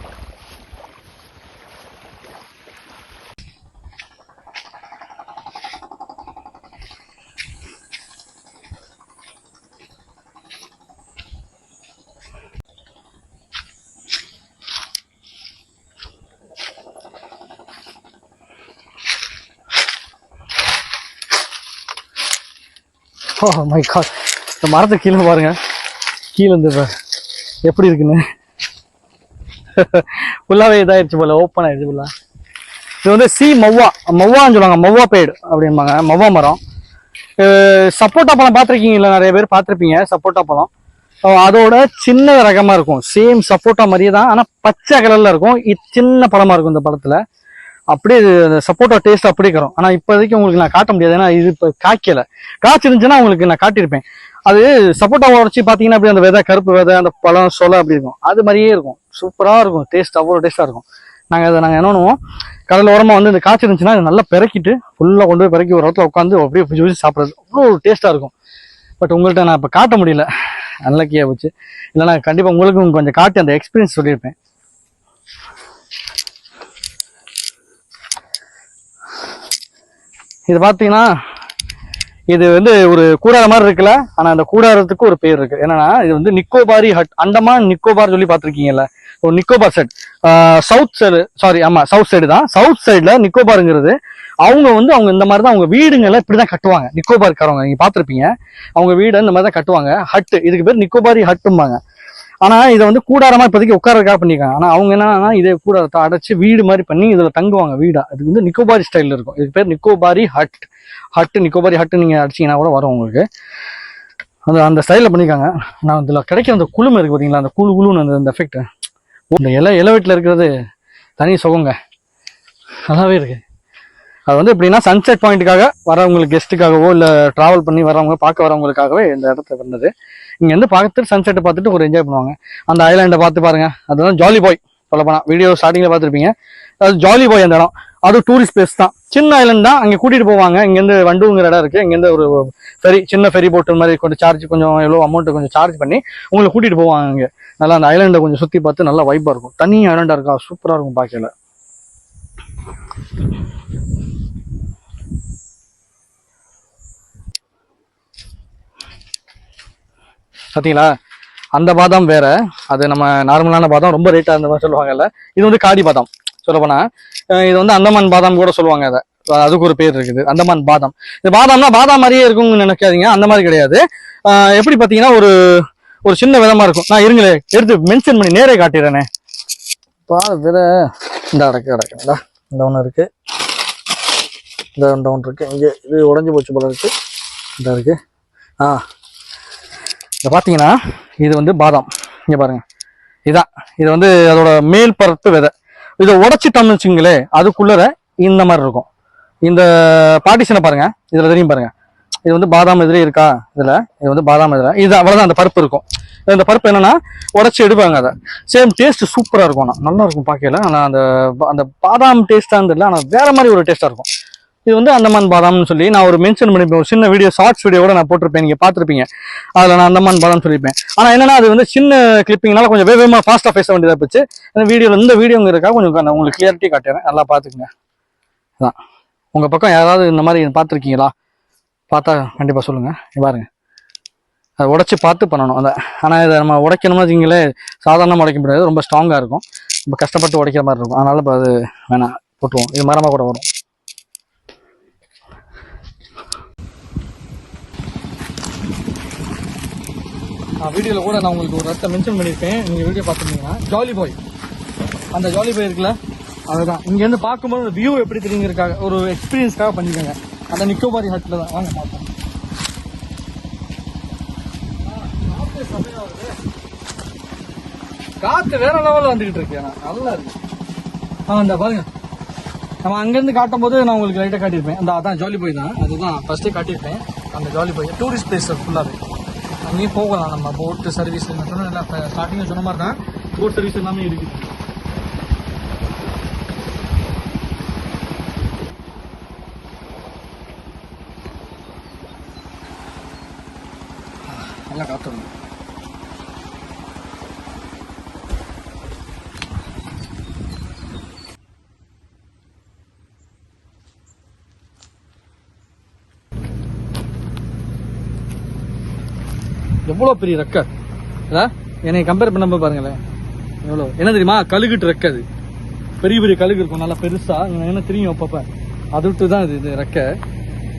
ஓ மை காட், இந்த மரத்தை கீழே பாருங்க, கீழே இருந்து எப்படி இருக்குன்னு ஃபுல்லாவே இதாயிருச்சு போல, ஓப்பன் ஆயிடுச்சு ஃபுல்லா. இது வந்து மவ்வான்னு சொல்லுவாங்க, மவ்வா பேடு அப்படின்பாங்க, மவ்வா மரம். சப்போட்டா பழம் பார்த்துருக்கீங்களா? நிறைய பேர் பார்த்துருப்பீங்க சப்போட்டா பழம். அதோட சின்ன ரகமா இருக்கும், சேம் சப்போட்டா மாதிரியே தான், ஆனா பச்சை கலர்ல இருக்கும். சின்ன பழமா இருக்கும் இந்த பழத்துல. அப்படியே சப்போட்டா டேஸ்ட் அப்படியே வரும். ஆனா இப்போதைக்கு உங்களுக்கு நான் காட்ட முடியாது, ஏன்னா இது இப்போ காய்க்கல. காய்ச்சிருந்துச்சுன்னா உங்களுக்கு நான் காட்டியிருப்பேன். அது சப்போட்டா உடச்சி பார்த்தீங்கன்னா அப்படி அந்த விதை, கருப்பு விதை, அந்த பழம் சொலை அப்படி இருக்கும். அது மாதிரியே இருக்கும், சூப்பராக இருக்கும், டேஸ்ட் அவ்வளோ டேஸ்ட்டாக இருக்கும். நாங்கள் என்ன பண்ணுவோம், கடல் ஓரமாக வந்து இந்த காய்ச்சி இருந்துச்சுன்னா நல்லா பிறக்கிட்டு ஃபுல்லாக கொண்டு போய் பிறக்கி ஒரு இடத்துல உட்காந்து அப்படியே ஜூசி சாப்பிட்றது அவ்வளோ டேஸ்ட்டாக இருக்கும். பட் உங்கள்கிட்ட நான் இப்போ காட்ட முடியல, அன்லக்கியாக போச்சு. இல்லைனா கண்டிப்பாக உங்களுக்கு கொஞ்சம் காட்டி அந்த எக்ஸ்பீரியன்ஸ் சொல்லியிருப்பேன். இது பார்த்தீங்கன்னா இது வந்து ஒரு கூடார மாதிரி இருக்குல்ல, ஆனா அந்த கூடாரத்துக்கு ஒரு பேர் இருக்கு. என்னன்னா இது வந்து நிக்கோபாரி ஹட், அண்டமான் நிக்கோபார் சொல்லி பார்த்துருக்கீங்கல்ல, ஒரு Nicobar side, south side, sorry ஆமா சவுத் சைடு தான். சவுத் சைடுல நிக்கோபாருங்கிறது அவங்க இந்த மாதிரி தான் அவங்க வீடுங்களை இப்படிதான் கட்டுவாங்க. நிக்கோபார்காரவங்க நீங்க பார்த்துருப்பீங்க, அவங்க வீடு இந்த மாதிரி தான் கட்டுவாங்க. ஹட்டு, இதுக்கு பேர் நிக்கோபாரி ஹட்டும்பாங்க. ஆனா இதை வந்து கூடாரமா இப்போதைக்கு உட்காரக்காக பண்ணிருக்காங்க. ஆனா அவங்க என்னன்னா இதே கூடாரத்தை அடைச்சு வீடு மாதிரி பண்ணி இதுல தங்குவாங்க வீடா. அது வந்து நிக்கோபாரி ஸ்டைல்ல இருக்கும். இதுக்கு பேர் நிக்கோபாரி ஹட். நிக்கோபாரி ஹட்டு நீங்க அடிச்சீங்கன்னா கூட வரும் உங்களுக்கு. அந்த ஸ்டைல்ல பண்ணிருக்காங்க. நான் இதுல கிடைக்கிற அந்த குளுமை இருக்கு பாத்தீங்களா, அந்த குழுன்னு அந்த எஃபெக்ட், இந்த இலை வீட்டுல இருக்கிறது தனி சுகங்க, நல்லாவே இருக்கு. அது வந்து எப்படின்னா சன்செட் பாயிண்ட்டுக்காக வரவங்களுக்கு, கெஸ்ட்டுக்காகவோ இல்லை ட்ராவல் பண்ணி வரவங்க பார்க்க வரவங்களுக்காகவே இந்த இடத்த வந்தது. இங்கேருந்து பார்த்துட்டு சன்செட்டை பார்த்துட்டு ஒரு என்ஜாய் பண்ணுவாங்க. அந்த ஐலாண்டை பார்த்து பாருங்க, அதுதான் ஜாலி பாய் சொல்லப்போனா. வீடியோ ஸ்டார்டிங்கில் பார்த்துருப்பீங்க, அது ஜாலி பாய் அந்த இடம். அது டூரிஸ்ட் பிளேஸ் தான், சின்ன ஐலாண்ட் தான். அங்கே கூட்டிகிட்டு போவாங்க. இங்கேருந்து வண்டுங்கிற இடம் இருக்குது, இங்கேருந்து ஒரு ஃபெரி, சின்ன ஃபெரி போட்டு மாதிரி கொஞ்சம் சார்ஜ், கொஞ்சம் எவ்வளோ அமௌண்ட்டு கொஞ்சம் சார்ஜ் பண்ணி உங்களை கூட்டிகிட்டு போவாங்க. அங்கே நல்லா அந்த ஐலாண்டை கொஞ்சம் சுற்றி பார்த்து நல்லா வைப்பாக இருக்கும். தனி ஐலாண்டாக இருக்கா, சூப்பராக இருக்கும் பார்க்கல. பார்த்தீங்களா, அந்த பாதாம் வேற, அது நம்ம நார்மலான பாதாம், ரொம்ப ரேட்டாக அந்த மாதிரி சொல்லுவாங்கல்ல. இது வந்து காடி பாதாம் சொல்லப்போனா. இது வந்து அந்தமான் பாதாம் கூட சொல்லுவாங்க. அதை அதுக்கு ஒரு பேர் இருக்குது, அந்தமான் பாதாம். இது பாதாம்னா பாதாம் மாதிரியே இருக்கும்னு நினைக்காதீங்க, அந்த மாதிரி கிடையாது. எப்படி பார்த்தீங்கன்னா ஒரு சின்ன விதமா இருக்கும். நான் இருங்களே எடுத்து மென்ஷன் பண்ணி நேரே காட்டிடுறேனே. வித இந்த கிடக்குங்களா, இந்த ஒன்று இருக்கு, இந்த ஒன்று இருக்கு, இங்கே இது உடஞ்சி போச்சு போல இருக்கு, இந்த இருக்கு. இதை பார்த்தீங்கன்னா இது வந்து பாதாம், இங்கே பாருங்க, இதான் இது வந்து அதோட மேல் பரப்பு விதை. இதை உடச்சிட்டோம்னு வச்சுங்களே, அதுக்குள்ளர இந்த மாதிரி இருக்கும். இந்த பார்ட்டிஷனை பாருங்க, இதுல தெரியும் பாருங்க, இது வந்து பாதாம் எதிரே இருக்கா, இது வந்து பாதாம் எதிர, இது அவ்வளவுதான் அந்த பருப்பு இருக்கும். இந்த பருப்பு என்னன்னா உடச்சி எடுப்பாங்க. அதை சேம் டேஸ்ட் சூப்பரா இருக்கும், ஆனால் நல்லா இருக்கும் பார்க்கல. ஆனால் அந்த பாதாம் டேஸ்டான்னு தெரியல, ஆனால் வேற மாதிரி ஒரு டேஸ்டா இருக்கும். இது வந்து அந்தமான் பாதாம்னு சொல்லி நான் ஒரு மென்ஷன் பண்ணிருப்பேன், ஒரு சின்ன வீடியோ, ஷார்ட்ஸ் வீடியோ கூட நான் போட்டிருப்பேன், நீங்க பார்த்துருப்பீங்க. அதில் நான் அந்தமான் பாதாம் சொல்லியிருப்பேன். ஆனால் என்னன்னா அது வந்து சின்ன கிளிப்பிங்னால கொஞ்சம் வேகமாக ஃபாஸ்ட்டாக பேச வேண்டியதாக போச்சு. இந்த வீடியோங்க இருக்கா கொஞ்சம் உங்களுக்கு கிளியரிட்டி காட்டுறேன், நல்லா பார்த்துக்குங்க. அதான் உங்கள் பக்கம் யாராவது இந்த மாதிரி பார்த்துருக்கீங்களா? பார்த்தா கண்டிப்பாக சொல்லுங்க. பாருங்க, அதை உடைச்சி பார்த்து பண்ணணும் அதை. ஆனால் இதை நம்ம உடைக்கணும்னு வச்சிங்களே, சாதாரணமாக உடைக்க முடியாது, ரொம்ப ஸ்ட்ராங்காக இருக்கும், ரொம்ப கஷ்டப்பட்டு உடைக்கிற மாதிரி இருக்கும். அதனால இப்போ அது வேணாம், போட்டுருவோம். இது மரமாக கூட வரும். வீடியோவில் கூட நான் உங்களுக்கு ஒரு இடத்த மென்ஷன் பண்ணியிருப்பேன், நீங்கள் வீடியோ பார்த்துருந்தீங்கன்னா. ஜாலி பாய், அந்த ஜாலி பாய் இருக்குல்ல, அதுதான். இங்கேருந்து பார்க்கும்போது வியூ எப்படி தெரியுங்கிறதுக்காக, ஒரு எக்ஸ்பீரியன்ஸ்க்காக பண்ணிக்கோங்க. அந்த நிக்கோபாரி ஹட்டில் தான். வாங்க பார்ப்போம். காற்று வேற லெவலில் வந்துகிட்டு இருக்கு, நல்லா இருக்கு. இந்த பாருங்க, நம்ம அங்கேருந்து காட்டும் போது நான் உங்களுக்கு லைட்டாக காட்டியிருப்பேன். அதான் ஜாலி பாய் தான், அதுதான் ஃபர்ஸ்டே காட்டியிருப்பேன். அந்த ஜாலி பாய் டூரிஸ்ட் பிளேஸ் ஃபுல்லாகவே. அங்கேயும் போகலாம் நம்ம, போட்டு சர்வீஸ் எல்லாம் ஸ்டார்டிங்கில் சொன்ன மாதிரி தான், போட் சர்வீஸ் எல்லாமே இருக்குது. நல்லா காத்துருங்க. எவ்வளோ பெரிய ரெக்கை, என்னை கம்பேர் பண்ண பாருங்களேன் எவ்வளோ. என்ன தெரியுமா, கழுகுட்டு ரெக்கை, அது பெரிய பெரிய கழுகு இருக்கும், நல்லா பெருசா. என்ன தெரியும் அப்பப்ப அது விட்டு தான் இது ரெக்கை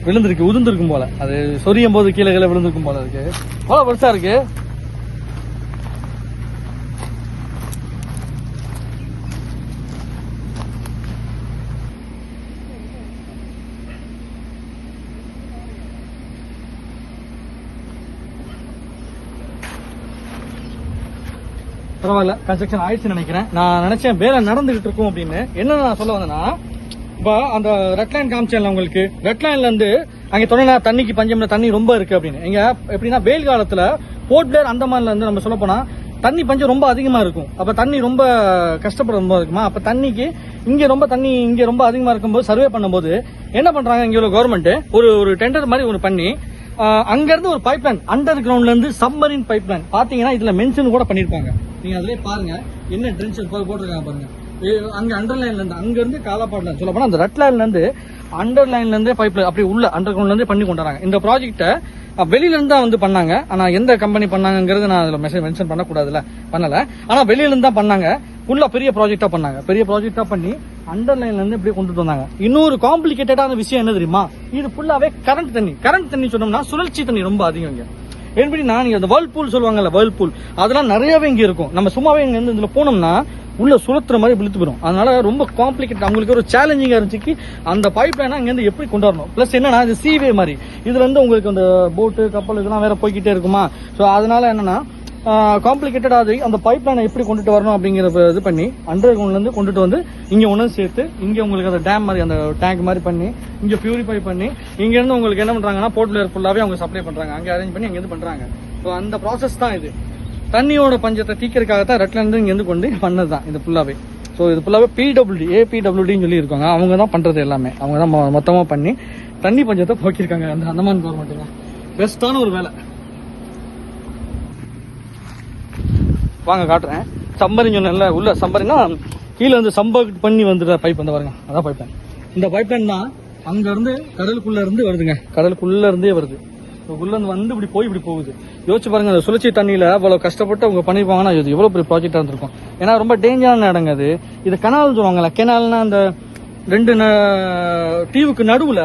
விழுந்திருக்கு, உதிர்ந்துருக்கும் போல. அது சொரியும் போது கீழே கீழே விழுந்திருக்கும் போல இருக்கு, அவ்வளோ பெருசா இருக்கு. பரவாயில்ல, கன்ஸ்ட்ரக்ஷன் ஆயிடுச்சுன்னு நினைக்கிறேன். நான் நினைச்சேன் வேலை நடந்துகிட்டு இருக்கும் அப்படின்னு. என்ன நான் சொல்ல வந்தேன்னா, இப்போ அந்த ரெட் லைன் காமிச்சேன்ல உங்களுக்கு, ரெட் லைன்ல இருந்து அங்க தொடர்ந்து தண்ணிக்கு பஞ்சம்ல தண்ணி ரொம்ப இருக்கு அப்படின்னு. இங்க எப்படின்னா வெயில் காலத்துல போர்ட் பிளேர் அந்தமான்ல இருந்து நம்ம சொல்ல போனா தண்ணி பஞ்சம் ரொம்ப அதிகமா இருக்கும். அப்ப தண்ணி ரொம்ப கஷ்டப்பட ரொம்ப இருக்குமா, அப்ப தண்ணிக்கு தண்ணி இங்க ரொம்ப அதிகமா இருக்கும்போது சர்வே பண்ணும்போது என்ன பண்றாங்க, இங்க உள்ள கவர்மெண்ட் ஒரு டெண்டர் மாதிரி ஒன்று பண்ணி அங்க இருந்து ஒரு பைப் லைன் அண்டர் கிரவுண்ட்ல இருந்து சப்மரின் பைப் லைன் பாத்தீங்கன்னா இதுல மென்ஷன் கூட பண்ணிருப்பாங்க. நீங்க அதுலயே பாருங்க என்ன ட்ரென்ச் போட்டிருக்காங்க பாருங்க. அங்க அண்டர் லைன்ல இருந்து அங்க இருந்து காலாப்பாடுல சொல்ல போனா அந்த ரெட் லைன்ல இருந்து அண்டர் லைன்ல இருந்தே பைப் லைன் அப்படி உள்ள அண்டர் கிரவுண்ட்ல இருந்தே பண்ணி கொண்டாங்க. இந்த ப்ராஜெக்ட்டை வெளியில இருந்து தான் வந்து பண்ணாங்க. ஆனா எந்த கம்பெனி பண்ணாங்கிறது நான் அதுல மென்ஷன் பண்ணக்கூடாதுல, பண்ணல. ஆனா வெளியில இருந்து தான் பண்ணாங்க. ஃபுல்லா பெரிய ப்ராஜெக்டா பண்ணாங்க. பெரிய ப்ராஜெக்டா பண்ணி அண்டர் லைன்ல இருந்து இப்படி கொண்டுட்டு வந்தாங்க. இன்னொரு காம்ப்ளிகேட்டடான விஷயம் என்ன தெரியுமா, இது ஃபுல்லாவே கரண்ட் தண்ணி சொன்னோம்னா சுழற்சி தண்ணி ரொம்ப அதிகம் இங்க. எப்படின்னா நீங்க அந்த வேர்ல் பூல் சொல்லுவாங்கல்ல, வேர்ல் பூல் அதெல்லாம் நிறையவே இங்க இருக்கும். நம்ம சும்மாவே இங்க இருந்து இதுல போனோம்னா உள்ள சுழத்துற மாதிரி விழுத்து போயிடும். அதனால ரொம்ப காம்ப்ளிகேட், அவங்களுக்கு ஒரு சேலஞ்சிங்கா இருந்துச்சு அந்த பைப் லைனை இங்க இருந்து எப்படி கொண்டு வரணும். பிளஸ் என்னன்னா இது சீவே மாதிரி, இதுல இருந்து உங்களுக்கு அந்த போட்டு கப்பல் இதெல்லாம் வேற போய்கிட்டே இருக்குமா. ஸோ அதனால என்னன்னா காம்ப்ளிகேட்டடா அந்த பைப் லைனை எப்படி கொண்டுட்டு வரணும் அப்படிங்கிற இது பண்ணி அண்டர் கிரவுண்ட்ல இருந்து கொண்டுட்டு வந்து இங்க ஒன்று சேர்த்து இங்க உங்களுக்கு அந்த டேம் மாதிரி அந்த டேங்க் மாதிரி பண்ணி இங்க பியூரிஃபை பண்ணி இங்க இருந்து உங்களுக்கு என்ன பண்றாங்கன்னா போர்ட் பிளேயர் ஃபுல்லாவே அவங்க சப்ளை பண்றாங்க, அங்கே அரேஞ்ச் பண்ணி அங்க இருந்து பண்றாங்க. ஸோ அந்த ப்ராசஸ் தான் இது. தண்ணியோட பஞ்சத்தை தீக்கிறதுக்காகத்தான் ரெட்ல இருந்து இங்க இருந்து கொண்டு பண்ணது தான் இது ஃபுல்லாவே. ஸோ இது ஃபுல்லாவே ஏபிடபிள்யூடின்னு சொல்லி இருக்காங்க. அவங்க தான் பண்றது எல்லாமே, அவங்க தான் மொத்தமா பண்ணி தண்ணி பஞ்சத்தை போக்கியிருக்காங்க அந்த அந்தமான் கவர்மெண்ட்டுங்க. பெஸ்டான ஒரு வேலை. வாங்க காட்டுறேன். சம்பரின்னு சொன்னேன்ல, உள்ள சம்பரினா கீழே வந்து சம்பர் பண்ணி வந்துடுற பைப் வந்து பாருங்க, அதான் பைப் லைன். இந்த பைப் லைன் தான் அங்க இருந்து கடலுக்குள்ள இருந்து வருதுங்க, கடலுக்குள்ள இருந்தே வருது. உள்ள இருந்து வந்து இப்படி போகுது. யோசிச்சு பாருங்க, அந்த சுழற்சி தண்ணியில அவ்வளவு கஷ்டப்பட்டு அவங்க பண்ணிருப்பாங்கன்னா இது எவ்வளவு பெரிய ப்ராஜெக்டா இருந்திருக்கும். ஏன்னா ரொம்ப டேஞ்சரான இடங்க அது. இது கனால் சொல்லுவாங்கல்ல, கெனால்னா அந்த ரெண்டு தீவுக்கு நடுவுல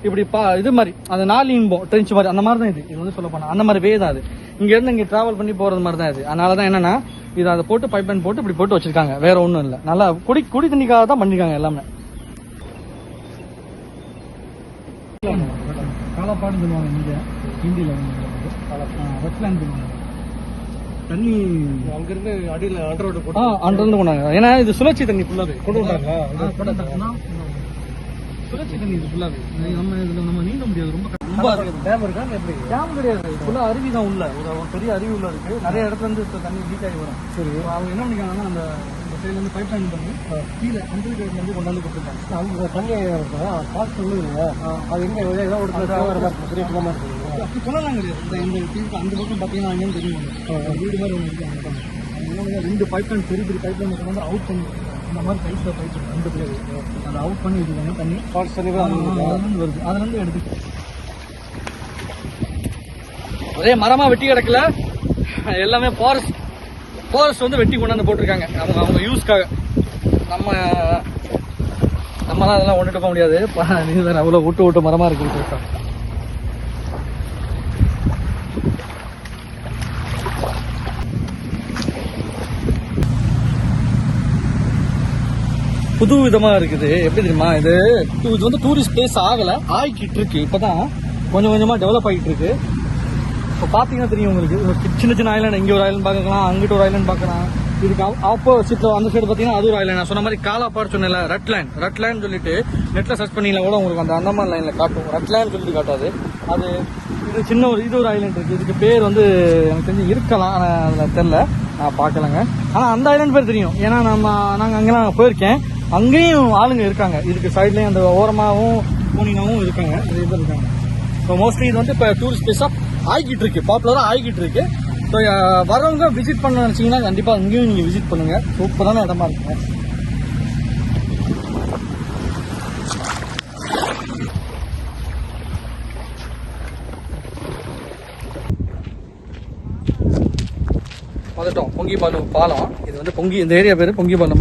இப்படி இது மாதிரி அந்த நாலின்போ ட்ரென்ச் மாதிரி அந்த மாதிரி தான் இது வந்து சொல்ல போனா அந்த மாதிரி வே தான் அது. இங்க இருந்து இங்க டிராவல் பண்ணி போறது மாதிரி தான் இது. அதனாலதான் என்னன்னா இது அதை போட்டு பைப் லைன் போட்டு இப்படி போட்டு வச்சிருக்காங்க, வேற ஒண்ணும் இல்ல. நல்லா குடி தண்ணிக்காக தான் பண்ணிருக்காங்க எல்லாமே. காலாப்பாடுன்னு சொல்லுவாங்க இங்க ஹிந்தியில, தண்ணி அங்க இருந்து அடியில அண்டர் போட்டு கொண்டாங்க. ஏன்னா இது சுழற்சி தண்ணி ஃபுல்லாவே கொண்டு வந்தாங்க. சுழற்சி தண்ணி இது ஃபுல்லாவே நம்ம நீந்த முடியாது. ரொம்ப டேம் இருக்கா, எப்படி டேம் கிடையாது, ஃபுல்லா அருவி தான். உள்ள ஒரு பெரிய அருவி உள்ள இருக்கு. நிறைய இடத்துல இருந்து தண்ணி லீக் ஆகி வரும். சரி, அவங்க என்ன பண்ணிக்காங்கன்னா அந்த சைட்ல இருந்து பைப் லைன் பண்ணி கீழே அண்டர் கிரவுண்ட்ல இருந்து கொண்டாந்து கொடுத்துருக்காங்க. அவங்க தண்ணி காசு சொல்லுங்க, அது எங்க ஏதாவது ஒரு அப்படி சொல்லலாம் கிடையாது. இந்த தீவுக்கு அந்த பக்கம் பார்த்தீங்கன்னா அங்கேயும் தெரியும் வீடு மாதிரி ஒன்று இருக்கு. அங்கே 2 பைப் லைன் பெரிய பைப் லைன் கொண்டு வந்து அவுட் பண்ணி இந்த மாதிரி டைப்ல பைப் ரெண்டு பேர் அதை அவுட் பண்ணி வச்சுக்காங்க. தண்ணி வருது, அதுல இருந்து எடுத்து ஒரே மரமா வெட்டி கிடக்கல, எல்லாமே ஃபாரஸ்ட் வந்து வெட்டி கொண்டாந்து போட்டிருக்காங்க அவங்க யூஸ்க்காக. நம்மளாம் அதெல்லாம் ஒன்றுட்டு போக முடியாது. நீ வேற அவ்வளோ விட்டு மரமா இருக்கு. புது விதமா இருக்குது. எப்படி தெரியுமா, இது வந்து டூரிஸ்ட் பிளேஸ் ஆகிக்கிட்டு இருக்கு. இப்பதான் கொஞ்சம் கொஞ்சமா டெவலப் ஆகிட்டு இருக்கு. இப்போ பாத்தீங்கன்னா தெரியும் உங்களுக்கு, சின்ன ஐலாண்ட், இங்க ஒரு ஐலாண்ட் பார்க்கலாம், அங்கிட்ட ஒரு ஐலாண்ட் பார்க்கலாம். இதுக்கு ஆப்போசிட்ல அந்த சைடு பாத்தீங்கன்னா அது ஒரு ஐலாண்ட். நான் சொன்ன மாதிரி காலாப்பாடு சொன்னேன்ல, ரெட் லைன் சொல்லிட்டு நெட்ல சர்ச் பண்ணீங்களா கூட உங்களுக்கு அந்த அந்தமான் லைன்ல காட்டும். ரெட் லைன் சொல்லிட்டு காட்டாது. அது இது ஒரு ஐலாண்ட் இருக்கு. இதுக்கு பேர் வந்து எனக்கு தெரிஞ்சு இருக்கலாம், ஆனா அதுல தெரியல, நான் பார்க்கலங்க. ஆனா அந்த ஐலாண்ட் பேர் தெரியும், ஏன்னா நாங்க அங்கெல்லாம் போயிருக்கேன். அங்கேயும் ஆளுங்க இருக்காங்க. இதுக்கு சைட்லயும் அந்த ஓரமாவும் பூனினாவும் இருக்காங்க, நிறைய பேர் இருக்காங்க. ஸோ மோஸ்ட்லி இது வந்து இப்போ டூரிஸ்ட் பிளேஸா ஆகிட்டு இருக்கு, பாப்புலரா ஆகிட்டு இருக்கு. ஸோ வரவங்க விசிட் பண்ண நினைச்சீங்கன்னா கண்டிப்பா அங்கேயும் நீங்க விசிட் பண்ணுங்க. சூப்பரான இடமா இருக்கும். வந்துட்டோம் பொங்கிபாலு பாலம். இது வந்து இந்த ஏரியா பேர் பொங்கிபாலு.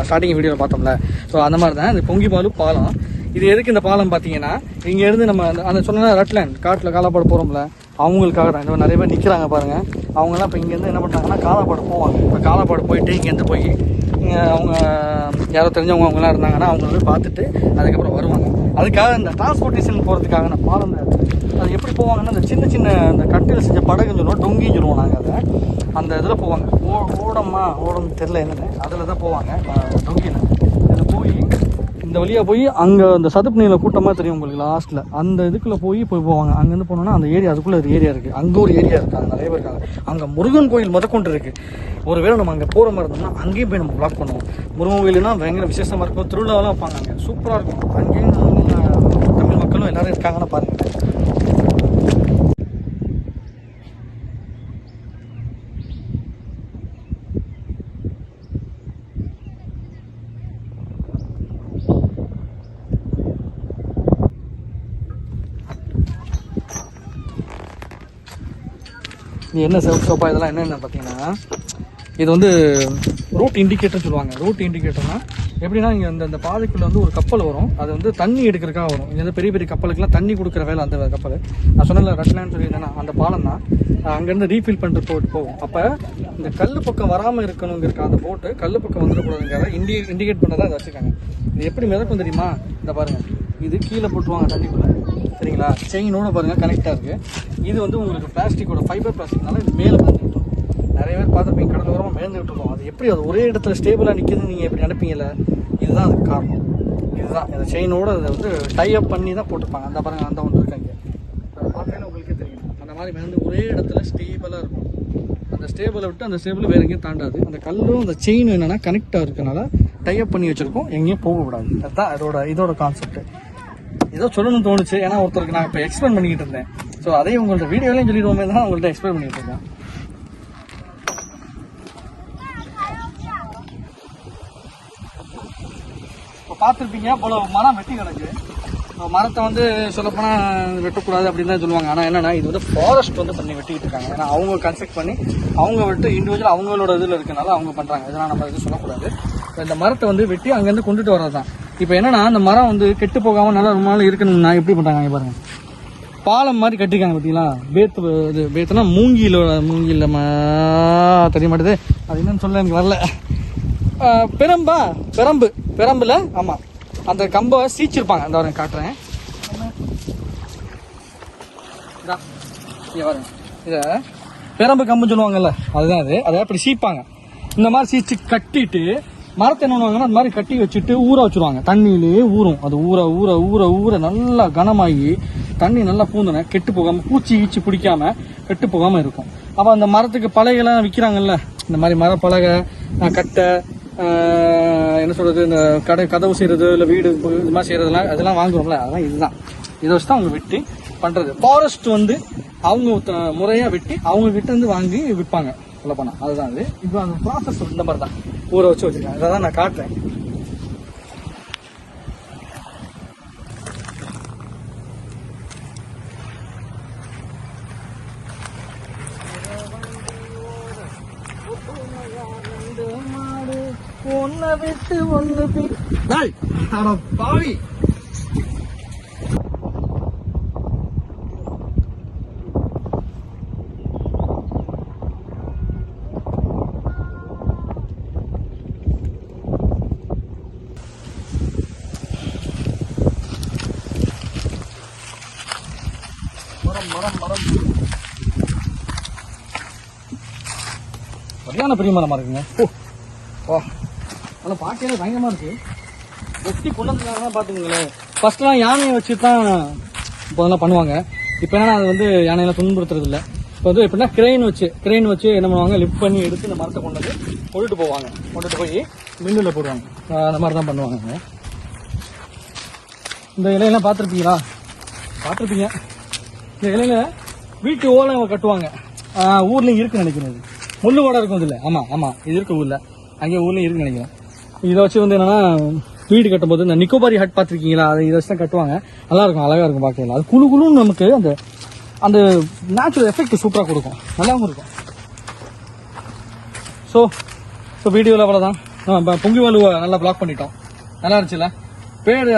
ஸ்டார்டிங் வீடியோவில் பார்த்தோம்ல, ஸோ அந்த மாதிரி தான் இது பொங்கிபாலு பாலம். இது எதுக்கு இந்த பாலம் பார்த்தீங்கன்னா, இங்க இருந்து நம்ம அந்த சொன்ன ரெட்லேண்ட் காட்டில் காலாப்பாடு போறோம்ல, அவங்களுக்காக தான். இந்த நிறைய பேர் நிற்கிறாங்க பாருங்க. அவங்கெல்லாம் இப்போ இங்கேருந்து என்ன பண்ணுறாங்கன்னா காலாப்பாடு போவாங்க. இப்போ காலாப்பாடு போயிட்டு இங்கேருந்து போய் அவங்க யாரோ தெரிஞ்சவங்க அவங்களாம் இருந்தாங்கன்னா அவங்க வந்து பார்த்துட்டு அதுக்கப்புறம் வருவாங்க. அதுக்காக இந்த டிரான்ஸ்போர்ட்டேஷன் போகிறதுக்காக நான் பாலம் தான். அது எப்படி போவாங்கன்னா, அந்த சின்ன அந்த கட்டில் செஞ்ச படகுன்னு சொல்லுவோம், டொங்கின்னு சொல்லுவோம் நாங்கள் அதை. அந்த இதில் போவாங்க. ஓடம் தெரில என்னன்னு, அதில் தான் போவாங்க டொங்கியில். இதில் போய் இந்த வழியாக போய் அங்கே அந்த சதுப்பு நீரில் கூட்டமாக தெரியும் உங்களுக்கு லாஸ்ட்டில், அந்த இதுக்குள்ளே போய் போவாங்க. அங்கேருந்து போனோன்னா அந்த ஏரியா, அதுக்குள்ளே ஒரு ஏரியா இருக்குது, அங்கே ஒரு ஏரியா இருக்காங்க, நிறைய பேர் இருக்காங்க. அங்கே முருகன் கோயில் முதற்கொண்டு இருக்குது. ஒருவேளை நம்ம அங்கே போகிற மாதிரி இருந்தோம்னா அங்கேயும் போய் நம்ம பிளாக் பண்ணுவோம். முருகன் கோயிலுனா பயங்கர விசேஷமாக இருக்கும், திருவிழாவெல்லாம் வைப்பாங்க அங்கே, சூப்பராக இருக்கும். அங்கேயும் தமிழ் மக்களும் எல்லோரும் இருக்காங்கன்னு பாருங்கள். இது என்ன சோப்பா இதெல்லாம் என்னென்ன பார்த்தீங்கன்னா, இது வந்து ரூட் இண்டிகேட்டர்னு சொல்லுவாங்க. ரூட் இண்டிகேட்டர்னா எப்படின்னா, இங்கே அந்த பாதைக்குள்ளே வந்து ஒரு கப்பல் வரும், அது வந்து தண்ணி எடுக்கிறதுக்காக வரும். இங்கே வந்து பெரிய பெரிய கப்பலுக்குலாம் தண்ணி கொடுக்குற வேலை அந்த கப்பல். நான் சொன்னல ரட்லான்னு சொல்லியிருந்தேன்னா, அந்த பாலம் தான். அங்கேருந்து ரீஃபில் பண்ணிட்டு போகும். அப்போ இந்த கல் பக்கம் வராமல் இருக்கணுங்கிறக்க அந்த போட்டு கல் பக்கம் வந்துடக்கூடாதுங்கிறத இண்டிகேட் பண்ண தான் இதை வச்சுருக்காங்க. இது எப்படி மிதக்கும் தெரியுமா? இந்த பாருங்கள், இது கீழே போட்டுருவாங்க தண்ணிக்குள்ளே, சரிங்களா? செயினோட பாருங்கள் கனெக்டாக இருக்குது. இது வந்து உங்களுக்கு பிளாஸ்டிக்கோட ஃபைபர் பிளாஸ்டிக்னால இது மேலே வந்துட்டு நிறைய பேர் பார்த்துப்பீங்க, கடல் ஓரமாக மேய்ந்துட்டு இருக்கோம். அது எப்படி அது ஒரே இடத்துல ஸ்டேபிளாக நிற்கிதுன்னு நீங்கள் எப்படி நினைப்பீங்கல்ல, இதுதான் அதுக்கு காரணம். இதுதான் இந்த செயினோட அதை வந்து டை அப் பண்ணி தான் போட்டிருப்பாங்க. அந்த பாருங்கள், அந்த ஒன்று இருக்காங்க, பார்த்தீங்கன்னா உங்களுக்கே தெரியும். அந்த மாதிரி மேலே ஒரே இடத்துல ஸ்டேபிளாக இருக்கும். அந்த ஸ்டேபிளை விட்டு அந்த ஸ்டேபிள் வேறு எங்கேயும் தாண்டாது. அந்த கல்லும் அந்த செயினும் என்னென்னா கனெக்டாக இருக்கனால டை அப் பண்ணி வச்சுருக்கோம், எங்கேயும் போகக்கூடாது. அதுதான் இதோட கான்செப்ட். ஏதோ சொல்லணும்னு தோணுச்சு, ஏன்னா ஒருத்தருக்கு நான் இப்போ எக்ஸ்பிளைன் பண்ணிக்கிட்டு இருந்தேன். ஸோ அதையும் உங்கள்ட்ட வீடியோலையும் சொல்லிடுவோமே தான் உங்கள்கிட்ட எக்ஸ்பிளைன் பண்ணிட்டு இருக்கேன். இப்போ பார்த்துருப்பீங்க போல மரம் வெட்டி கிடக்கு. மரத்தை வந்து சொல்லப்போனால் வெட்டக்கூடாது அப்படின்னு தான் சொல்லுவாங்க. ஆனால் என்னன்னா, இது வந்து ஃபாரஸ்ட் வந்து பண்ணி வெட்டிக்கிட்டு இருக்காங்க. ஏன்னா அவங்க கன்ஸ்ட்ரக்ட் பண்ணி அவங்க விட்டு இண்டிவிஜுவல் அவங்களோட இதில் இருக்கனால அவங்க பண்ணுறாங்க. இதெல்லாம் நம்ம இது சொல்லக்கூடாது. இந்த மரத்தை வந்து வெட்டி அங்கேருந்து கொண்டுட்டு வர்றது தான். இப்போ என்னன்னா, அந்த மரம் வந்து கெட்டு போகாமல் நல்லா ரொம்ப நாள் இருக்கணும்னா எப்படி பண்ணுறாங்க பாருங்க, பாலம் மாதிரி கட்டிருக்காங்க பார்த்தீங்களா? பேத்துனா மூங்கில தெரிய மாட்டேது, அது என்னன்னு சொல்ல எனக்கு வரல. பெரம்புல ஆமாம், அந்த கம்பை சீச்சிருப்பாங்க. அந்த வரேன் காட்டுறேன், பாருங்க. இதை பெரம்பு கம்புன்னு சொல்லுவாங்கல்ல, அதுதான் அது. அதை அப்படி சீப்பாங்க. இந்த மாதிரி சீச்சு கட்டிட்டு மரத்தை என்ன பண்ணுவாங்கன்னா, அந்த மாதிரி கட்டி வச்சுட்டு ஊற வச்சுருவாங்க. தண்ணியிலேயே ஊறும். அது ஊற ஊற ஊற ஊற நல்லா கனமாகி தண்ணி நல்லா பூந்தன கெட்டு போகாமல், பூச்சி ஈச்சி பிடிக்காம கெட்டு போகாமல் இருக்கும். அப்போ அந்த மரத்துக்கு பலகைலாம் விற்கிறாங்கல்ல, இந்த மாதிரி மரப்பலகை, கட்டை, என்ன சொல்கிறது, இந்த கதவு செய்கிறது, இல்லை வீடு இது மாதிரி செய்கிறதுலாம் அதெல்லாம் வாங்குறோம்ல, அதெல்லாம் இதுதான். இதை வச்சு தான் அவங்க வெட்டி பண்ணுறது. ஃபாரஸ்ட் வந்து அவங்க முறையாக வெட்டி அவங்க கிட்ட இருந்து வாங்கி விற்பாங்க சொல்ல போனால். அதுதான் அது. இப்போ அந்த ப்ராசஸ் இந்த மாதிரி தான் ஊற வச்சு வச்சுருக்காங்க. அதை தான் நான் காட்டுறேன். ஒன்ன விட்டு ஒன்று பாவி மரம் சரியான பெரிய மரமா இருக்குங்க. ஓ, ஆனால் பார்க்கவே பயங்கரமாக இருக்குது. வெட்டி கொண்டதுக்காக பார்த்துக்கங்களேன். ஃபஸ்ட்லாம் யானையை வச்சு தான் இப்போ அதெல்லாம் பண்ணுவாங்க. இப்போ என்னன்னா, அது வந்து யானையெல்லாம் துன்புறுத்துறது இல்லை. இப்போ வந்து எப்படின்னா கிரெயின் வச்சு என்ன பண்ணுவாங்க, லிஃப்ட் பண்ணி எடுத்து இந்த மரத்தை கொண்டுட்டு போவாங்க. கொண்டுட்டு போய் மில்லில் போடுவாங்க. அந்த மாதிரி தான் பண்ணுவாங்க. இந்த இலையெல்லாம் பார்த்துருப்பீங்களா? பார்த்துருப்பீங்க. இந்த இலையில வீட்டு ஓலை கட்டுவாங்க. ஊர்லேயும் இருக்குன்னு நினைக்கிறது. முள்ளு ஓடை இருக்கும் இதில். ஆமாம் இது இருக்கு ஊரில். அங்கே ஊர்லேயும் இருக்குன்னு நினைக்கிறேன். இதை வச்சு வந்து என்னன்னா, வீடு கட்டும்போது இந்த நிக்கோபாரி ஹட் பார்த்துருக்கீங்களா, அதை இதை வச்சு தான் கட்டுவாங்க. நல்லா இருக்கும், அழகாக இருக்கும் பார்க்கலாம். அது குழுன்னு நமக்கு அந்த நேச்சுரல் எஃபெக்ட் சூப்பராக கொடுக்கும், நல்லாவும் இருக்கும். ஸோ வீடியோவில் அவ்வளோதான். நம்ம பொங்கி வலுவை நல்லா பிளாக் பண்ணிட்டோம். நல்லா இருந்துச்சுல்ல? பேடு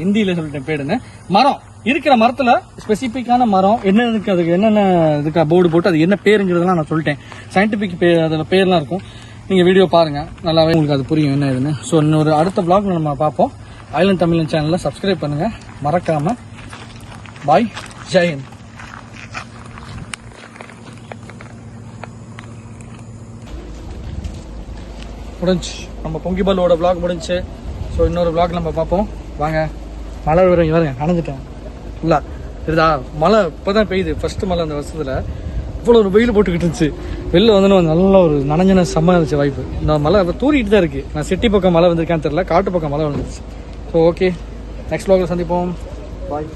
ஹிந்தியில் சொல்லிட்டேன் பேடுன்னு. மரம் இருக்கிற மரத்தில் ஸ்பெசிஃபிக்கான மரம் என்னென்ன, அதுக்கு என்னென்ன இதுக்கு போர்டு போட்டு அது என்ன பேருங்கிறதுலாம் நான் சொல்லிட்டேன். சயின்டிஃபிக் அதில் பேர்லாம் இருக்கும். நீங்கள் வீடியோ பாருங்கள், நல்லாவே உங்களுக்கு அது புரியும் என்ன இதுன்னு. ஸோ இன்னொரு அடுத்த vlogல நம்ம பார்ப்போம். ஐலண்ட் தமிழன் சேனலில் சப்ஸ்கிரைப் பண்ணுங்கள் மறக்காமல். பாய், ஜெய் ஹிந்த். முடிஞ்சு நம்ம பொங்கிபாலோட vlog முடிஞ்சு. ஸோ இன்னொரு vlog நம்ம பார்ப்போம் வாங்க. மழை வரும் பாருங்க, நனைஞ்சிட்டேன் இல்லை சரிதா. மழை இப்போ தான் பெய்யுது, ஃபர்ஸ்ட் மழை அந்த வருஷத்தில். இவ்வளோ ஒரு வெயில் போட்டுக்கிட்டு இருந்துச்சு, வெளில வந்து நல்ல ஒரு நனைஞ்சன செம்ம இருந்துச்சு வாய்ப்பு. இந்த மழை இப்போ தூரிட்டு தான் இருக்குது. நான் சிட்டி பக்கம் மழை வந்திருக்கான்னு தெரியல, காட்டு பக்கம் மழை வந்துருச்சு. ஸோ ஓகே, நெக்ஸ்ட் vlogல சந்திப்போம். பாய்.